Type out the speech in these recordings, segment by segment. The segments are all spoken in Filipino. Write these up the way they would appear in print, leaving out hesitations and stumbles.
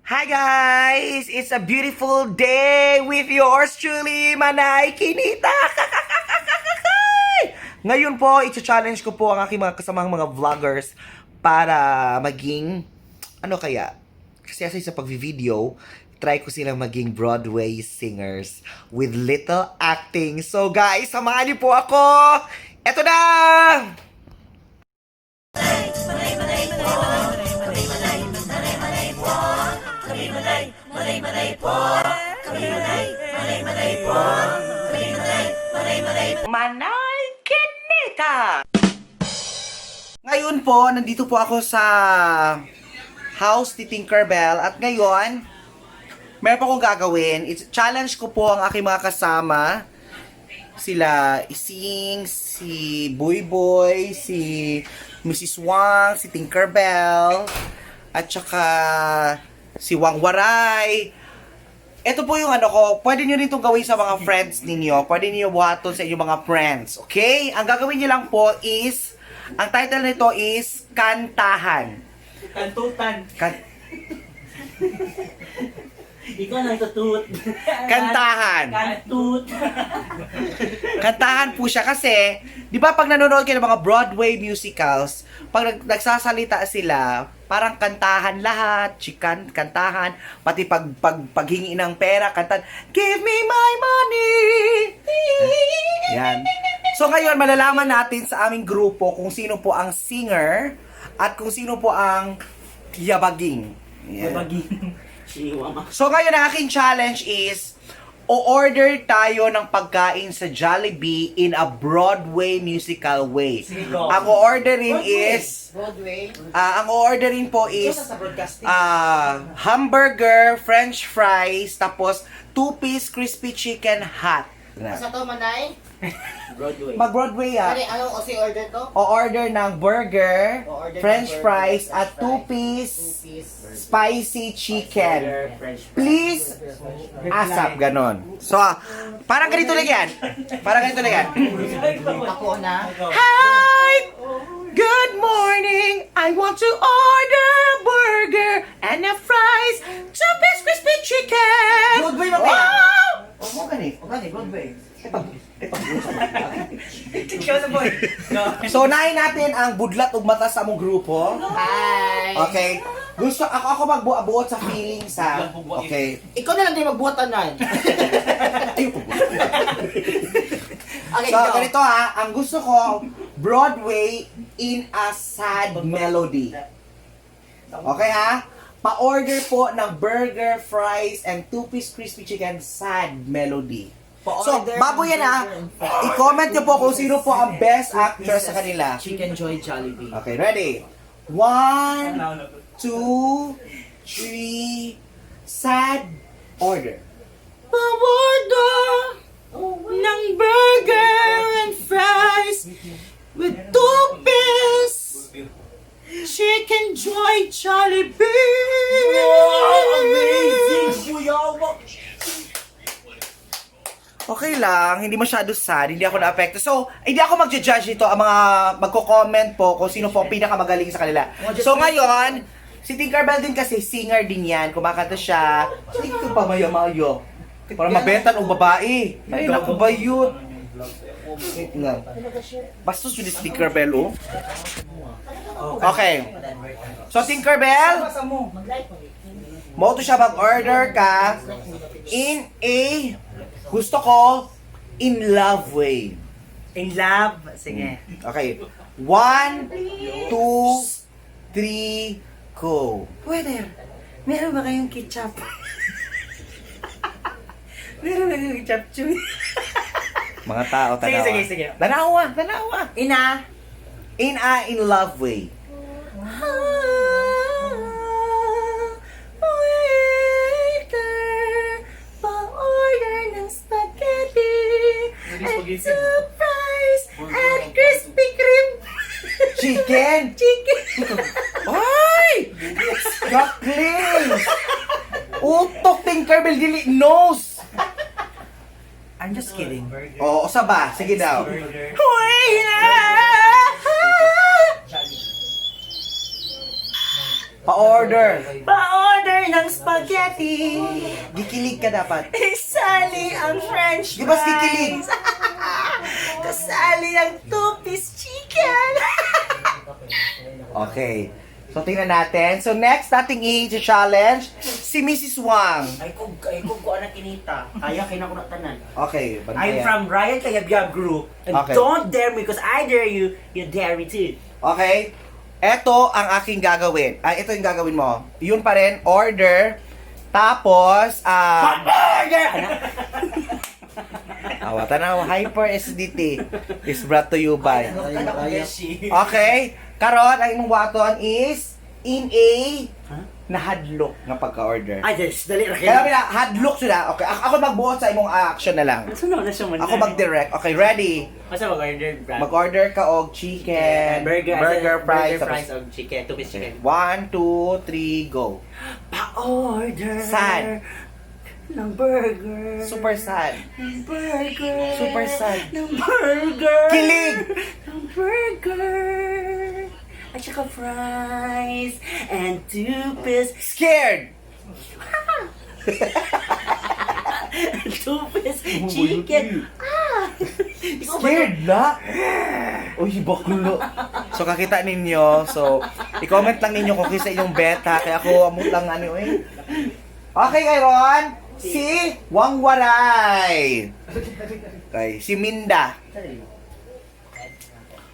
Hi guys! It's a beautiful day with yours truly, Manay Kinita! Ngayon po, i-challenge ko po ang aking mga kasamang mga vloggers para maging, ano kaya? Kasi sa pag-video, try ko silang maging Broadway singers with little acting. So guys, samahan niyo po ako! Eto na! Manay Kinita! Ngayon po, nandito po ako sa house ni Tinkerbell at ngayon, meron po akong gagawin. Challenge ko po ang aking mga kasama. Sila Ising, si Boy Boy, si Mrs. Wang, si Tinkerbell, at saka si Wang Waray. Ito po yung ano ko, pwede nyo rin itong gawin sa mga friends ninyo. Pwede nyo buhaton sa inyong mga friends. Okay? Ang gagawin nyo lang po is, ang title nito is Kantahan. Kantutan. Ikaw nang tutut. Kantahan. Kantut. Kantahan po siya kasi, di ba pag nanonood kayo ng mga Broadway musicals, pag nagsasalita sila, parang kantahan lahat, kantahan, pati paghingi ng pera, kantahan, give me my money! Yan. So ngayon, malalaman natin sa aming grupo kung sino po ang singer at kung sino po ang yabaging. Yan. Baging. Chihuahua. So ngayon, ang aking challenge is, o-order tayo ng pagkain sa Jollibee in a Broadway musical way. Sige, go. Ang o-orderin is, Broadway. ang o-orderin po is, Sa broadcasting. hamburger, french fries, tapos 2-piece crispy chicken hot. Sa to, Manay? Broadway. Mag-Broadway Ano, anong OC order to? O-order ng burger, O-order ng french burger, fries, french at fries, 2-piece Two-piece. spicy chicken. French fries. Please, asap, ganon. So, parang ganito lang yan. Parang ganito lang yan. Ako na. Hi! Good morning! I want to order a burger and a fries, 2-piece crispy chicken! Broadway ba kaya? Wow! Oh, mo ganit. Okay, Broadway. Ikaw na boy. So, unahin natin ang budlat ug mata sa among grupo. Hi! Okay. Gusto ako magbuot sa feelings ha. Okay. Ikaw na lang din magbuhatan na. Ayoko. Okay, So, go. ganito ha. Ang gusto ko, Broadway in a sad melody. Okay ha? Pa-order po ng burger, fries, and 2-piece crispy chicken sad melody. So, Pa-order bago ng yan ha, burger and fries. i-comment nyo po kung sino po ang best actress sa kanila. Chicken Joy Jollibee. Okay, ready? 1, 2, 3, sad order. Pa-order ng burger and fries with 2-piece chicken joy Jollibee. Okay lang, hindi masyado sad, hindi ako na-affected. So, hindi ako magja-judge nito, ang mga magko-comment po kung sino po ang pinakamagaling sa kanila. So ngayon, si Tinkerbell din kasi singer din yan, kumakanta siya. Hindi ko pa mayo-mayo. Para mabentan o babae. Ay, naku ba yun? Wait nga. Bastos yun si Tinkerbell, oh. Okay. So, Tinkerbell, mo to siya mag-order ka in a, gusto ko, in love way. In love. Sige. Okay. 1, 2, 3, go. Pwede. Meron ba kayong ketchup? Meron ba kayong ketchup, Chuy? Mga tao, tanawa. Sige. Tanawa. Ina. In a, in love way. Pa-order ng spaghetti and 2 fries and crispy cream. Chicken! Chicken. Ay! Jacqueline! Utok, Tinkerbell, dili, nose! I'm just kidding. Oo, sa ba? Sige daw. Pa-order. Pa-order ng spaghetti. Gikilig ka dapat. Isali ang french fries. Di ba kikilig? Kasali ang two-piece chicken. Okay. So, tingnan natin. So, next nating i-challenge si Mrs. Wang. Ay kung ko anak kinita. Kaya kina ko na tanan. Okay. I'm bantayan. from Ryan Kayabyab Group. And Okay. don't dare me because I dare you. You dare me too. Okay. Ito ang aking gagawin. Ito yung gagawin mo. Yun pa rin, order. Tapos, Burger! tanaw, Hyper SDT is brought to you by. Ano ko beshi? Okay. Karon, ang imong waton is in a na hadlock nga pagka-order. Ay, yes. Dali ra Kaya kayo. pina, hadlock sila. Okay, ako magbuot sa imong action na lang. Sunod na siya man. Ako mag-direct. Okay, ready? Masa mag-order, Brad? Mag-order ka og chicken, burger fries, fries of chicken, two-piece chicken. 1, 2, 3, go. Pa-order Sad. ng burger. Super sad. Ng burger. Super sad. Ng burger. Kilig! Ng burger. At saka fries. And two-piece. Scared! Two-piece chicken. Scared na? Uy, baklo. So, kakita ninyo. So, i-comment lang ninyo kung kisa inyong beta. Kaya ako, amot lang ano eh. Okay, Kairon. Si Wang Waray. Okay, si Minda.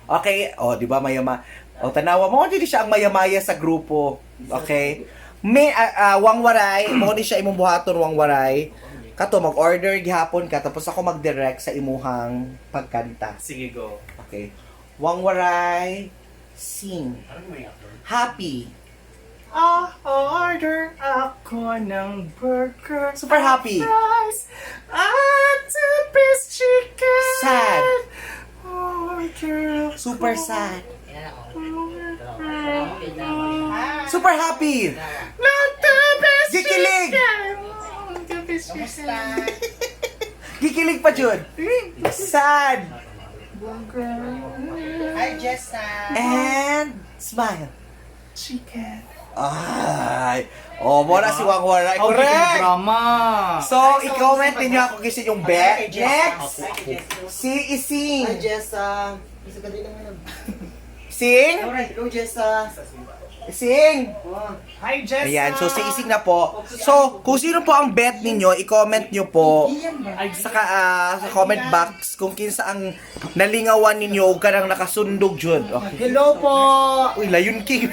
Okay, di ba mayama? Tanawa mo, hindi siya ang mayamaya sa grupo. Okay? May Wang Waray, mo di siya imong buhaton Wang Waray. Kato mag-order gihapon ka tapos ako mag-direct sa imuhang pagkanta. Sige, go. Okay. Wang Waray, sing. Happy. Order ako ng burger. Super happy. Fries. At two-piece chicken. Sad. Order. Super sad. Super happy. Not two-piece Gikilig. chicken. Two-piece chicken. Gikilig pa jud. Sad. Hi, Jessa. And smile. Chicken. Ay. Mo na si Wang Waray. Correct. Drama. So, i-comment ninyo ako kasi yung bet. Next. Si Ising. Jessa. Isa ka din naman. Sing. Alright, go Jessa. Sing. Hi, Jessa. Ayan, so si Ising na po. So, kung sino po ang bet ninyo, i-comment nyo po sa comment box kung kinsa ang nalingawan ninyo o kanang nakasundog jud. Okay. Hello po. Uy, Lion King.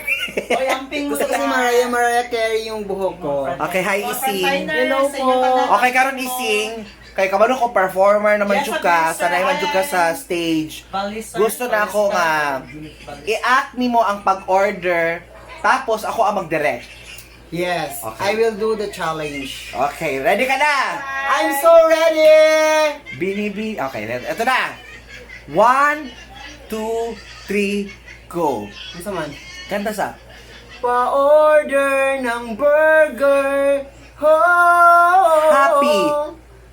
Gusto kasi Mariah Carey yung buhok ko. Okay, hi Ising. Hello po. Okay, karon Ising. Kay kabalo ko performer naman jud ka, sanay man jud ka sa stage. Gusto na ako nga i-act nimo ang pag-order tapos ako ang mag-direct. Yes, Okay. I will do the challenge. Okay, ready ka na? I'm so ready! Binibi. Okay, eto na. 1, 2, 3, go. Ano man? Kanta sa. Pa-order ng burger. Oh, Happy.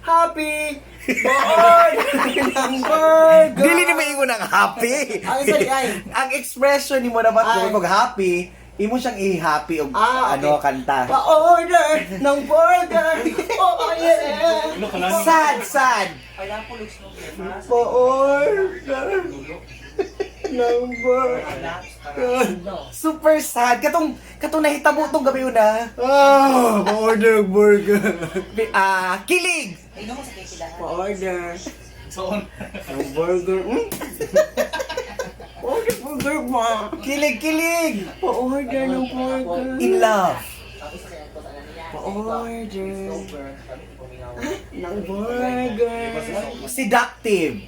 Happy. Pa-order ng burger. Dili ni maingon ng happy. Ang isa di ay. Ang expression ni mo naman Ay. kung happy, imo siyang i-happy og Okay. kanta. Pa-order ng burger. Oh, yeah. Sad, sad. Pa-order ng burger. Super sad. Katong nahitabo tong gabi una. Pa-order ng burger. Kilig. Pa-order. Ng burger. Pa-order burger pa. Kilig, kilig. Pa-order ng burger. In love. Pa-order ng burger. Seductive.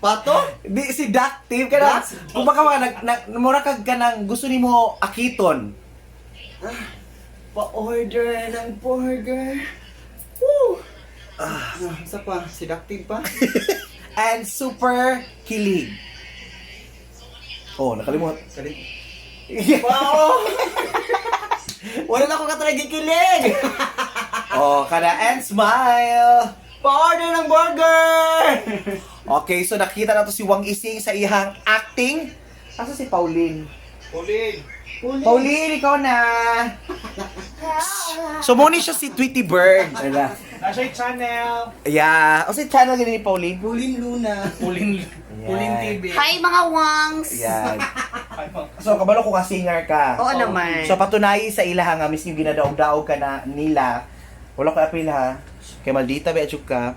Pato? Di seductive ka na. Kung baka mura kag ka nang gusto nimo akiton. Pa-order ng burger. Woo! Isa pa, seductive pa. And super kilig. Oh, nakalimot. Wow! Wala na akong katalaging kilig! Oh, kada and smile. Pa-order ng burger! Okay, so nakita na to si Wang Ising sa iyang acting. Asa si Pauline? Pauline! Pauline, ikaw na! So, muna siya si Tweety Bird. Wala. Nasa yung channel! Yeah. O si channel ganun ni Pauline? Bulin Luna. Pauline TV. Hi mga wangs! Yan. So, kabalo ko ka singer ka. Oo naman. So, patunayi sa ilaha nga, miss yung ginadaog-daog ka na nila. Wala ko apil ha. Kay maldita ba ka.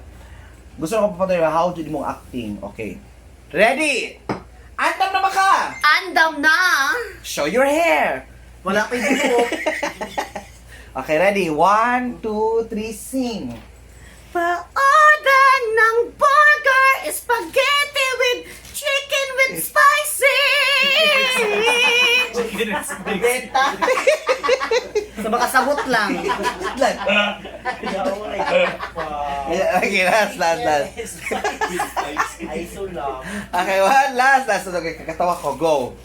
Gusto ko papatuloy, how do mong acting? Okay. Ready? Andam na ba ka? Andam na! Show your hair. Wala pa yung buhok. Okay, ready? 1, 2, 3, sing. Pa-order ng burger, spaghetti with chicken with spicy! Benta. Sa makasabot lang. Okay, last. Ay, so lang. Okay, one last. Okay, kakatawa ko. Go.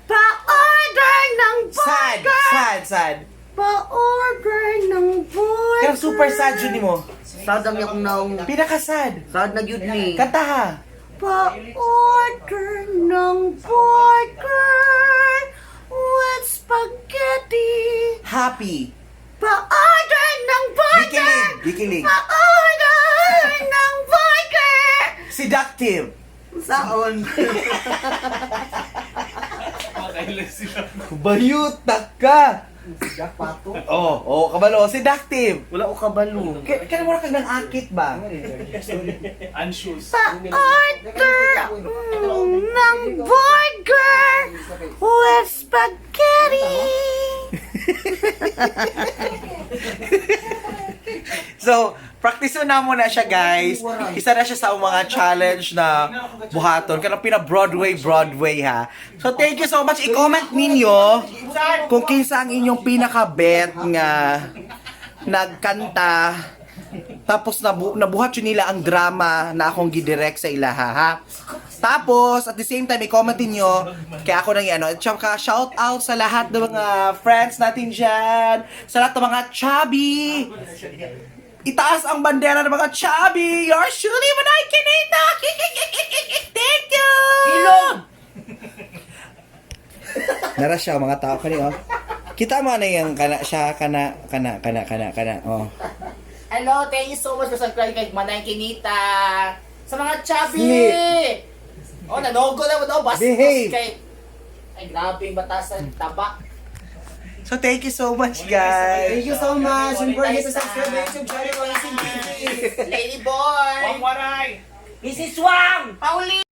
Pa-order ng Sad. burger! Pa-order ng burger! Kaya super sad yun mo. Sad ang yakong naong. Pinaka-sad. Sad na yun ni. Kanta ha. Pa-order ng burger with spaghetti. Happy. Pa-order ng burger! Gikilig. Pa-order ng burger! Seductive. Saon? Bayutak ka. Jackpato. Oh, kabalo. Seductive. Wala ko kabalo. Kaya mo na kang akit ba? Unshoes. Pa-order ng burger with spaghetti. So, practice na muna siya, guys. Isa na siya sa mga challenge na buhaton. Kaya pina-Broadway ha. So, thank you so much. I-comment ninyo kung kinsa ang inyong pinaka-bet nga nagkanta. Tapos nabuhat yun nila ang drama na akong gidirect sa ilaha, ha? Tapos, at the same time, i-comment niyo kaya ako nang ano. At saka, shout out sa lahat ng mga friends natin dyan. Sa lahat ng mga chubby. Itaas ang bandera ng mga chubby. You're surely Manay Kinita. Thank you! Ilong! Nara siya, mga tao kanina. Kita mo na yung kana. Oh. Hello, thank you so much for subscribing kay Manay Kinita. Sa mga chubby! Sleep. Oh, nanogo lang mo daw. Behave. Kay... Ay, grabing batasan. Taba. So, thank you so much, guys. Thank you so much. Don't forget to subscribe my YouTube channel. Lady boy! Wang waray! Mrs. Wang! Pauline!